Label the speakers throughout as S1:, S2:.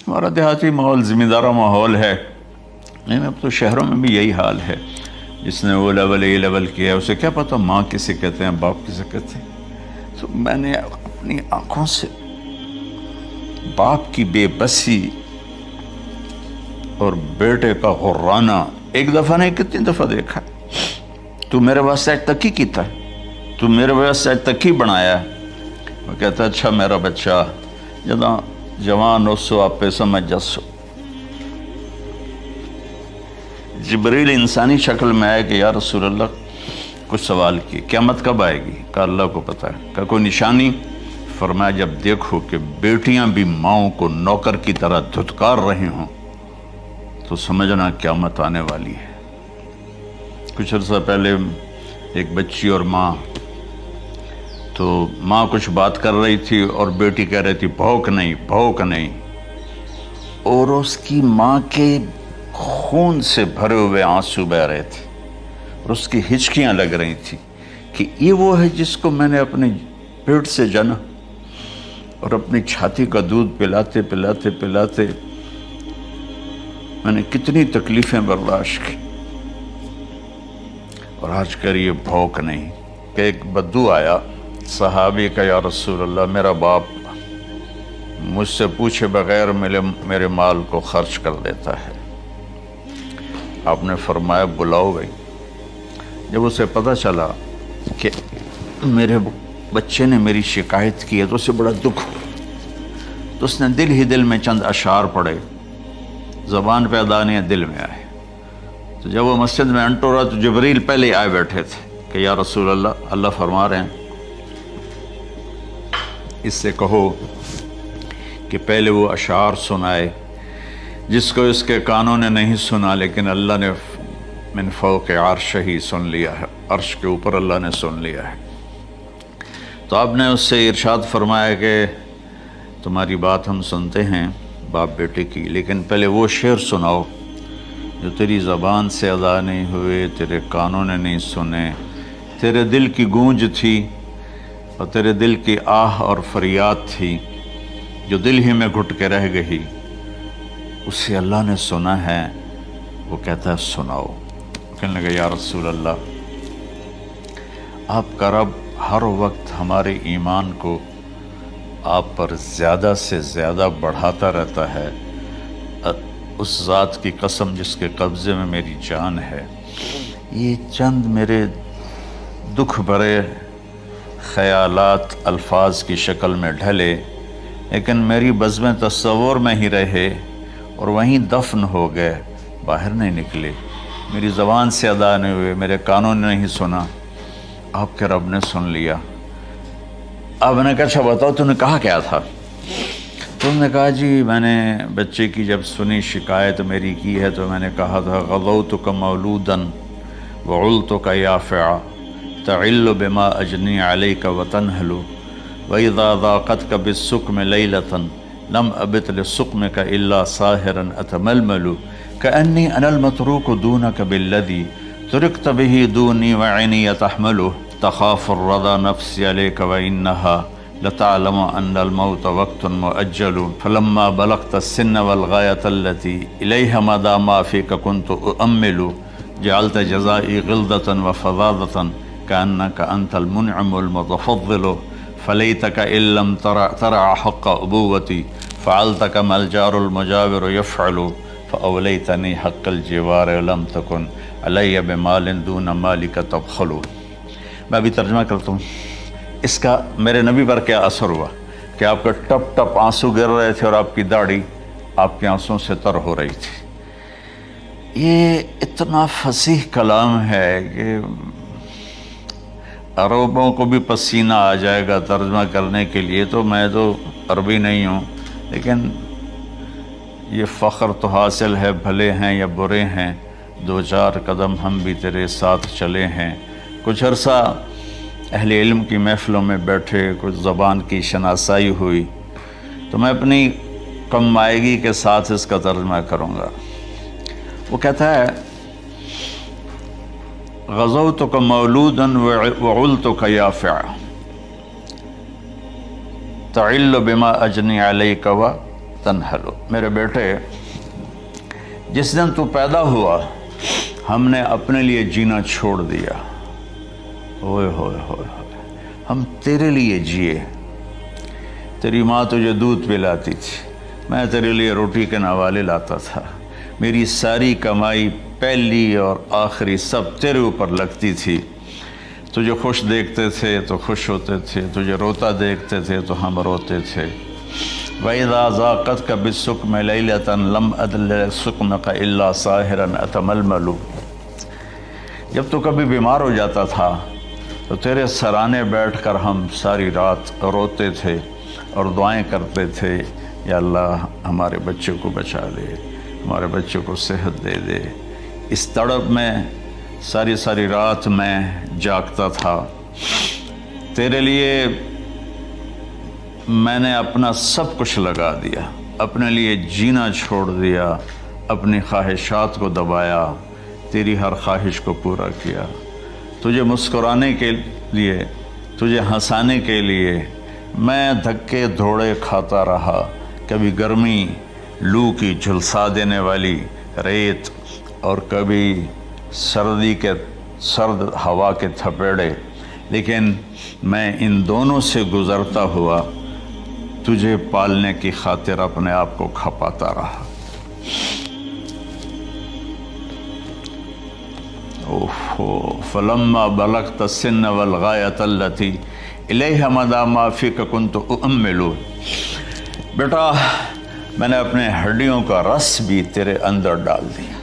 S1: ہمارا دیہاتی ماحول ذمہ دارہ ماحول ہے. نہیں، اب تو شہروں میں بھی یہی حال ہے. جس نے وہ لیول اے لیول کیا ہے اسے کیا پتہ ماں کسے کہتے ہیں، باپ کسے کہتے ہیں. تو میں نے اپنی آنکھوں سے باپ کی بے بسی اور بیٹے کا غرانہ ایک دفعہ نہیں کتنی دفعہ دیکھا. تو میرے واسطے آج تک ہی کیتا ہے، تو میرے واسطے آج تک ہی بنایا ہے. وہ کہتا ہے اچھا میرا بچہ جداں جوان ہو سو آپ پہ سمجھ جسو. جبریل انسانی شکل میں آئے کہ یا رسول اللہ کچھ سوال کیے، قیامت کب آئے گی؟ کہا اللہ کو پتہ ہے. کہا کوئی نشانی؟ فرمایا جب دیکھو کہ بیٹیاں بھی ماؤں کو نوکر کی طرح دھتکار رہی ہوں تو سمجھنا قیامت آنے والی ہے. کچھ عرصہ پہلے ایک بچی اور ماں، تو ماں کچھ بات کر رہی تھی اور بیٹی کہہ رہی تھی بھوک نہیں بھوک نہیں، اور اس کی ماں کے خون سے بھرے ہوئے آنسو بہہ رہے تھے اور اس کی ہچکیاں لگ رہی تھی کہ یہ وہ ہے جس کو میں نے اپنے پیٹ سے جنا اور اپنی چھاتی کا دودھ پلاتے پلاتے پلاتے میں نے کتنی تکلیفیں برداشت کی، اور آج کر یہ بھوک نہیں. کہ ایک بدو آیا صحابی کا، یا رسول اللہ میرا باپ مجھ سے پوچھے بغیر میرے مال کو خرچ کر دیتا ہے. آپ نے فرمایا بلاؤ گئی. جب اسے پتہ چلا کہ میرے بچے نے میری شکایت کی ہے تو اسے بڑا دکھ ہوا. تو اس نے دل ہی دل میں چند اشعار پڑھے، زبان پہ ادا نہیں دل میں آئے. تو جب وہ مسجد میں انٹو رہا تو جبریل پہلے آئے بیٹھے تھے کہ یا رسول اللہ اللہ فرما رہے ہیں اس سے کہو کہ پہلے وہ اشعار سنائے جس کو اس کے کانوں نے نہیں سنا لیکن اللہ نے من فوق عرش ہی سن لیا ہے، عرش کے اوپر اللہ نے سن لیا ہے. تو آپ نے اس سے ارشاد فرمایا کہ تمہاری بات ہم سنتے ہیں باپ بیٹے کی، لیکن پہلے وہ شعر سناؤ جو تیری زبان سے ادا نہیں ہوئے، تیرے کانوں نے نہیں سنے، تیرے دل کی گونج تھی اور تیرے دل کی آہ اور فریاد تھی جو دل ہی میں گھٹ کے رہ گئی، اسے اللہ نے سنا ہے. وہ کہتا ہے سناؤ. کہنے لگا یا رسول اللہ آپ کا رب ہر وقت ہمارے ایمان کو آپ پر زیادہ سے زیادہ بڑھاتا رہتا ہے. اس ذات کی قسم جس کے قبضے میں میری جان ہے، یہ چند میرے دکھ بھرے خیالات الفاظ کی شکل میں ڈھلے لیکن میری بزم تصور میں ہی رہے اور وہیں دفن ہو گئے، باہر نہیں نکلے، میری زبان سے ادا نہیں ہوئے، میرے کانوں نے نہیں سنا، آپ کے رب نے سن لیا. آپ نے کہا اچھا بتاؤ تو نے کہا کیا تھا؟ تو انہوں نے کہا جی میں نے بچے کی جب سنی شکایت میری کی ہے تو میں نے کہا تھا غضوتک مولودا وعلتک یافعا تعل بما اجنی علیک وتنہل وإذا ضاقتک بالسقم لیلة لم ابت لسقمک الا ساہرا اتململ کأنی انا المتروک دونک بالذی ترکت به دونی وعینی تحمله تخاف الرضا نفسی علیک وإنها لتعلم ان الموت وقت مؤجل فلما بلغت السن والغایة التي إليها مدى ما فيك كنت أؤمل جعلت جزائي غلظة وفظاظة كأنك أنت المنعم المتفضل فليتك إن لم ترع حق أبوتي فعلت كما الجار المجاور يفعل فأوليتني حق الجوار ولم تكن علي بمال دون مالك تبخل. میں بھی ترجمہ کرتا ہوں. اس کا میرے نبی پر کیا اثر ہوا کہ آپ کا ٹپ ٹپ آنسو گر رہے تھے اور آپ کی داڑھی آپ کے آنسوں سے تر ہو رہی تھی. یہ اتنا فصیح کلام ہے کہ عربوں کو بھی پسینہ آ جائے گا ترجمہ کرنے کے لیے. تو میں تو عربی نہیں ہوں لیکن یہ فخر تو حاصل ہے، بھلے ہیں یا برے ہیں دو چار قدم ہم بھی تیرے ساتھ چلے ہیں. کچھ عرصہ اہل علم کی محفلوں میں بیٹھے، کچھ زبان کی شناسائی ہوئی تو میں اپنی کم مائگی کے ساتھ اس کا ترجمہ کروں گا. وہ کہتا ہے غزوتک مولودا وعلتک یافعا تعل بما اجنی علیک تنحل، میرے بیٹے جس دن تو پیدا ہوا ہم نے اپنے لیے جینا چھوڑ دیا، ہوئے ہوئے ہوئے ہوئے، ہم تیرے لیے جیے۔ تیری ماں تجھے دودھ پلاتی تھی، میں تیرے لیے روٹی کے نوالے لاتا تھا، میری ساری کمائی پہلی اور آخری سب تیرے اوپر لگتی تھی۔ تجھے خوش دیکھتے تھے تو خوش ہوتے تھے، تجھے روتا دیکھتے تھے تو ہم روتے تھے۔ وَإِذَا ذَاقَتْكَ بِالسُّقْمِ لَيْلَةً لَمْ أَدْلِ سُقْمَكَ إِلَّا سَاهِرًا أَتَمَلْمَلُ، جب تو کبھی بیمار ہو جاتا تھا تو تیرے سرانے بیٹھ کر ہم ساری رات روتے تھے اور دعائیں کرتے تھے، یا اللہ ہمارے بچے کو بچا لے، ہمارے بچے کو صحت دے دے۔ اس تڑپ میں ساری رات میں جاگتا تھا، تیرے لیے میں نے اپنا سب کچھ لگا دیا، اپنے لیے جینا چھوڑ دیا، اپنی خواہشات کو دبایا، تیری ہر خواہش کو پورا کیا، تجھے مسکرانے کے لیے، تجھے ہنسانے کے لیے میں دھکے دھوڑے کھاتا رہا، کبھی گرمی لو کی جھلسا دینے والی ریت اور کبھی سردی کے سرد ہوا کے تھپیڑے، لیکن میں ان دونوں سے گزرتا ہوا تجھے پالنے کی خاطر اپنے آپ کو کھپاتا رہا۔ فلما بلغت السن والغایۃ التی الیہ مدی ما فیک کنت اؤمل، بیٹا میں نے اپنے ہڈیوں کا رس بھی تیرے اندر ڈال دیا،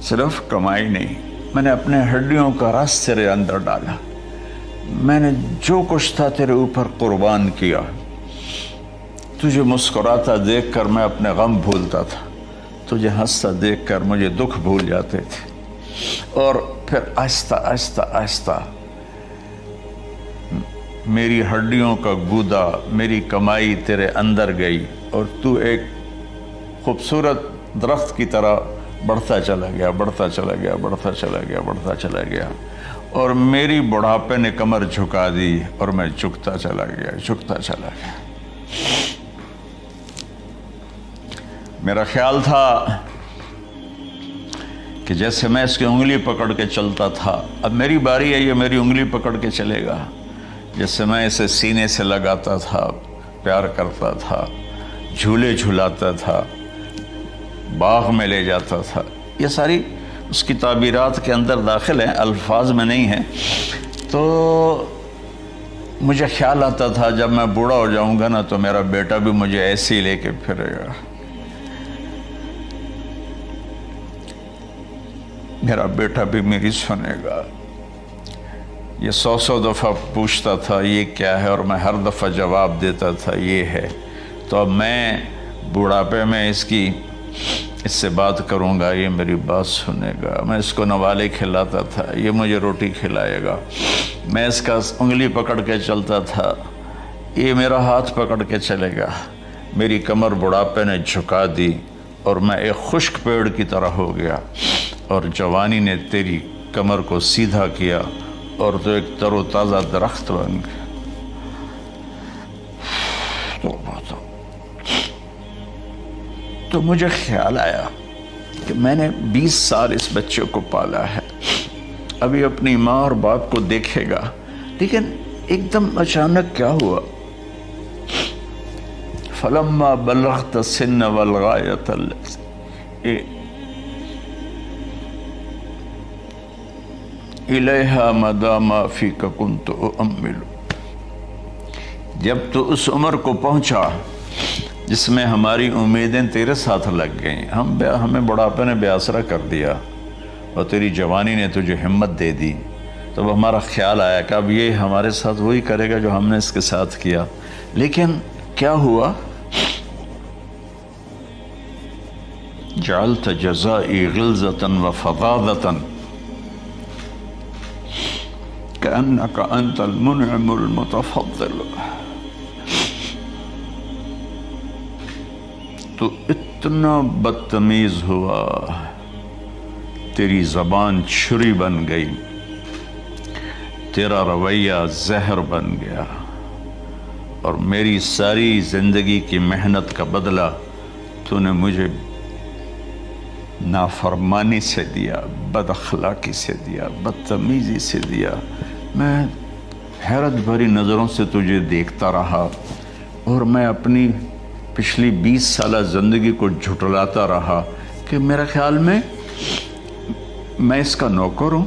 S1: صرف کمائی نہیں، میں نے اپنے ہڈیوں کا رس تیرے اندر ڈالا، میں نے جو کچھ تھا تیرے اوپر قربان کیا۔ تجھے مسکراتا دیکھ کر میں اپنے غم بھولتا تھا، تجھے ہنستا دیکھ کر مجھے دکھ بھول جاتے تھے، اور پھر آہستہ آہستہ آہستہ میری ہڈیوں کا گودا، میری کمائی تیرے اندر گئی، اور تو ایک خوبصورت درخت کی طرح بڑھتا چلا گیا، بڑھتا چلا گیا، بڑھتا چلا گیا، بڑھتا چلا گیا، اور میری بڑھاپے نے کمر جھکا دی اور میں جھکتا چلا گیا، جھکتا چلا گیا۔ میرا خیال تھا کہ جیسے میں اس کی انگلی پکڑ کے چلتا تھا، اب میری باری ہے، یہ میری انگلی پکڑ کے چلے گا، جیسے میں اسے سینے سے لگاتا تھا، پیار کرتا تھا، جھولے جھلاتا تھا، باغ میں لے جاتا تھا، یہ ساری اس کی تعبیرات کے اندر داخل ہیں، الفاظ میں نہیں ہیں۔ تو مجھے خیال آتا تھا جب میں بوڑھا ہو جاؤں گا نا تو میرا بیٹا بھی مجھے ایسے ہی لے کے پھرے گا، میرا بیٹا بھی میری سنے گا۔ یہ 100 دفعہ پوچھتا تھا یہ کیا ہے، اور میں ہر دفعہ جواب دیتا تھا یہ ہے۔ تو اب میں بوڑھاپے میں اس سے بات کروں گا، یہ میری بات سنے گا، میں اس کو نوالے کھلاتا تھا، یہ مجھے روٹی کھلائے گا، میں اس کا انگلی پکڑ کے چلتا تھا، یہ میرا ہاتھ پکڑ کے چلے گا۔ میری کمر بڑھاپے نے جھکا دی اور میں ایک خشک پیڑ کی طرح ہو گیا، اور جوانی نے تیری کمر کو سیدھا کیا اور تو ایک تر و تازہ درخت بن گیا۔ تو مجھے خیال آیا کہ میں نے 20 سال اس بچے کو پالا ہے، ابھی اپنی ماں اور باپ کو دیکھے گا، لیکن ایک دم اچانک کیا ہوا، فلما بلغت السن والغایۃ الیہا مدی ما فیک کنت اؤمل، جب تو اس عمر کو پہنچا جس میں ہماری امیدیں تیرے ساتھ لگ گئیں، ہمیں بڑھاپے نے بے آسرا کر دیا اور تیری جوانی نے تجھے ہمت دے دی، تب ہمارا خیال آیا کہ اب یہ ہمارے ساتھ وہی کرے گا جو ہم نے اس کے ساتھ کیا۔ لیکن کیا ہوا، جعلت جزائی غلظۃ وفظاظۃ کأنک انت المنعم المتفضل، تو اتنا بدتمیز ہوا، تیری زبان چھری بن گئی، تیرا رویہ زہر بن گیا، اور میری ساری زندگی کی محنت کا بدلہ تو نے مجھے نافرمانی سے دیا، بد اخلاقی سے دیا، بدتمیزی سے دیا۔ میں حیرت بھری نظروں سے تجھے دیکھتا رہا اور میں اپنی پچھلی 20 سالہ زندگی کو جھٹلاتا رہا کہ میرے خیال میں اس کا نوکر ہوں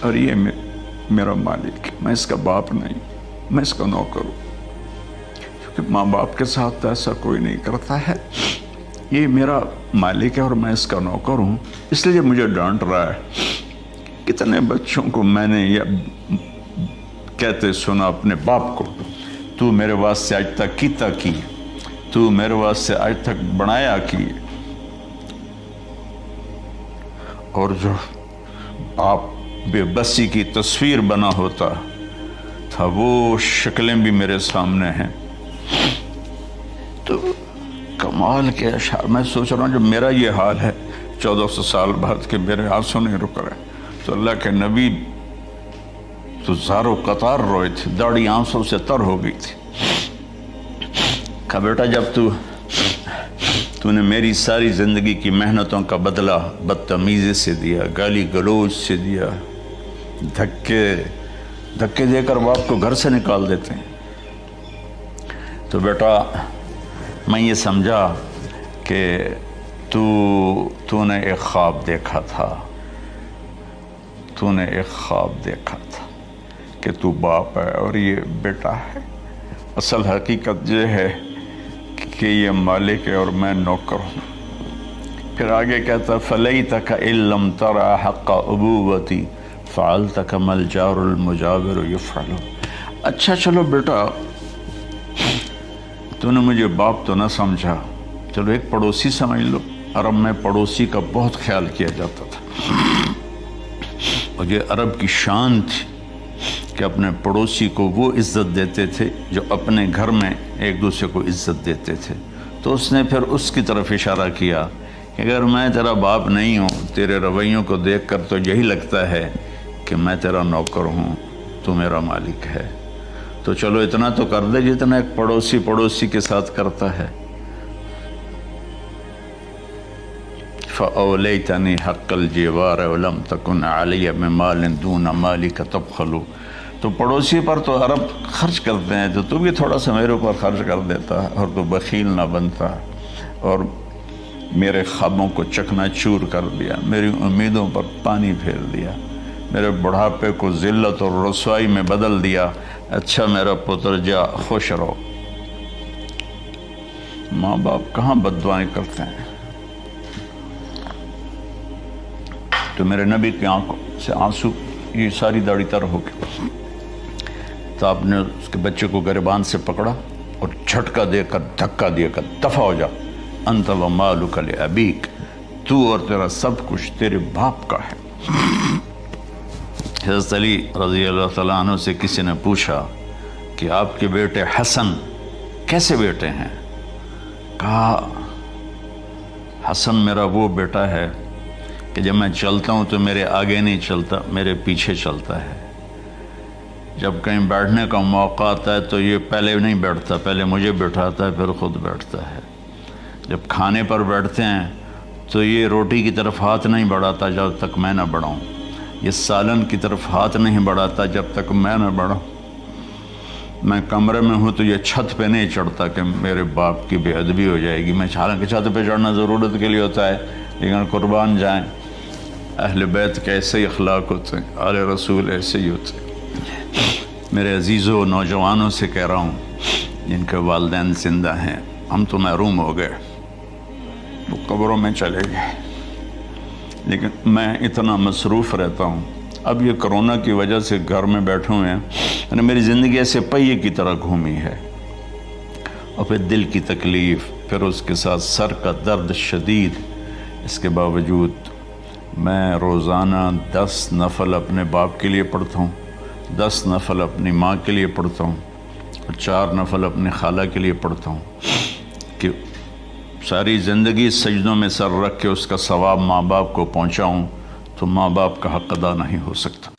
S1: اور یہ میرا مالک ہے، میں اس کا باپ نہیں، میں اس کا نوکر ہوں، کیونکہ ماں باپ کے ساتھ ایسا کوئی نہیں کرتا ہے، یہ میرا مالک ہے اور میں اس کا نوکر ہوں، اس لیے مجھے ڈانٹ رہا ہے۔ کتنے بچوں کو میں نے یہ کہتے سنا اپنے باپ کو، تو میرے واسطے آج تک کیتا کی، تو میرے واسطے آج تک بنایا کی، اور جو باپ بے بسی کی تصویر بنا ہوتا تھا وہ شکلیں بھی میرے سامنے ہیں۔ تو کمال کے اشعار، میں سوچ رہا ہوں جو میرا یہ حال ہے 1400 سال بعد کہ میرے آنسو نہیں رک رہے، تو اللہ کے نبی تو زارو قطار روئے تھے، داڑھی آنسوں سے تر ہو گئی تھی۔ کہا بیٹا جب تو نے میری ساری زندگی کی محنتوں کا بدلہ بدتمیزی سے دیا، گالی گلوچ سے دیا، دھکے دے کر باپ کو گھر سے نکال دیتے ہیں، تو بیٹا میں یہ سمجھا کہ تو نے ایک خواب دیکھا تھا، تو نے ایک خواب دیکھا تھا کہ تو باپ ہے اور یہ بیٹا ہے۔ اصل حقیقت یہ ہے کہ یہ مالک ہے اور میں نوکر ہوں۔ پھر آگے کہتا فَلَيْتَكَ إِن لَّمْ تَرَ حَقَّ أُبُوَّتِي فَعَلْتَ كَمَا الْجَارُ الْمُجَاوِرُ يَفْعَلُ۔ اچھا چلو بیٹا تو نے مجھے باپ تو نہ سمجھا، چلو ایک پڑوسی سمجھ لو۔ عرب میں پڑوسی کا بہت خیال کیا جاتا تھا، اور یہ عرب کی شان تھی کہ اپنے پڑوسی کو وہ عزت دیتے تھے جو اپنے گھر میں ایک دوسرے کو عزت دیتے تھے۔ تو اس نے پھر اس کی طرف اشارہ کیا کہ اگر میں تیرا باپ نہیں ہوں، تیرے رویوں کو دیکھ کر تو یہی لگتا ہے کہ میں تیرا نوکر ہوں، تو میرا مالک ہے، تو چلو اتنا تو کر دے جتنا ایک پڑوسی کے ساتھ کرتا ہے۔ فَأَوْلَيْتَنِي حَقَّ الْجِوَارِ وَلَمْ تَكُنْ عَلَيَّ مِمَالٍ دُونَ مَالِكَ تَبْخَلُ۔ تو پڑوسی پر تو عرب خرچ کرتے ہیں، تو بھی تھوڑا سا میرے اوپر خرچ کر دیتا اور تو بخیل نہ بنتا، اور میرے خوابوں کو چکنا چور کر دیا، میری امیدوں پر پانی پھیر دیا، میرے بڑھاپے کو ذلت اور رسوائی میں بدل دیا۔ اچھا میرا پتر جا خوش رہو۔ ماں باپ کہاں بد دعائیں کرتے ہیں؟ تو میرے نبی کی آنکھوں سے آنسو، یہ ساری داڑھی تر ہو گئی، تو آپ نے اس کے بچے کو گریبان سے پکڑا اور جھٹکا دے کر دھکا دے کر دفع ہو جا، انت ومالک لابیک، تو اور تیرا سب کچھ تیرے باپ کا ہے۔ حضرت علی رضی اللہ تعالیٰ عنہ سے کسی نے پوچھا کہ آپ کے بیٹے حسن کیسے بیٹے ہیں؟ کہا حسن میرا وہ بیٹا ہے کہ جب میں چلتا ہوں تو میرے آگے نہیں چلتا، میرے پیچھے چلتا ہے، جب کہیں بیٹھنے کا موقع آتا ہے تو یہ پہلے نہیں بیٹھتا، پہلے مجھے بٹھاتا ہے پھر خود بیٹھتا ہے، جب کھانے پر بیٹھتے ہیں تو یہ روٹی کی طرف ہاتھ نہیں بڑھاتا جب تک میں نہ بڑھاؤں، یہ سالن کی طرف ہاتھ نہیں بڑھاتا جب تک میں نہ بڑھاؤں، میں کمرے میں ہوں تو یہ چھت پہ نہیں چڑھتا کہ میرے باپ کی بے ادبی ہو جائے گی۔ میں حالانکہ چھت پہ چڑھنا ضرورت کے لیے ہوتا ہے، لیکن قربان جائیں اہل بیت کے ایسے ہی اخلاق ہوتے ہیں، آل رسول ایسے ہی ہوتے ہیں۔ میرے عزیزوں نوجوانوں سے کہہ رہا ہوں جن کے والدین زندہ ہیں، ہم تو محروم ہو گئے، وہ قبروں میں چلے گئے، لیکن میں اتنا مصروف رہتا ہوں۔ اب یہ کرونا کی وجہ سے گھر میں بیٹھے ہوئے ہیں، یعنی میری زندگی ایسے پہیے کی طرح گھومی ہے، اور پھر دل کی تکلیف، پھر اس کے ساتھ سر کا درد شدید، اس کے باوجود میں روزانہ 10 نفل اپنے باپ کے لیے پڑھتا ہوں، 10 نفل اپنی ماں کے لیے پڑھتا ہوں، اور 4 نفل اپنی خالہ کے لیے پڑھتا ہوں، کہ ساری زندگی سجدوں میں سر رکھ کے اس کا ثواب ماں باپ کو پہنچاؤں، تو ماں باپ کا حق ادا نہیں ہو سکتا۔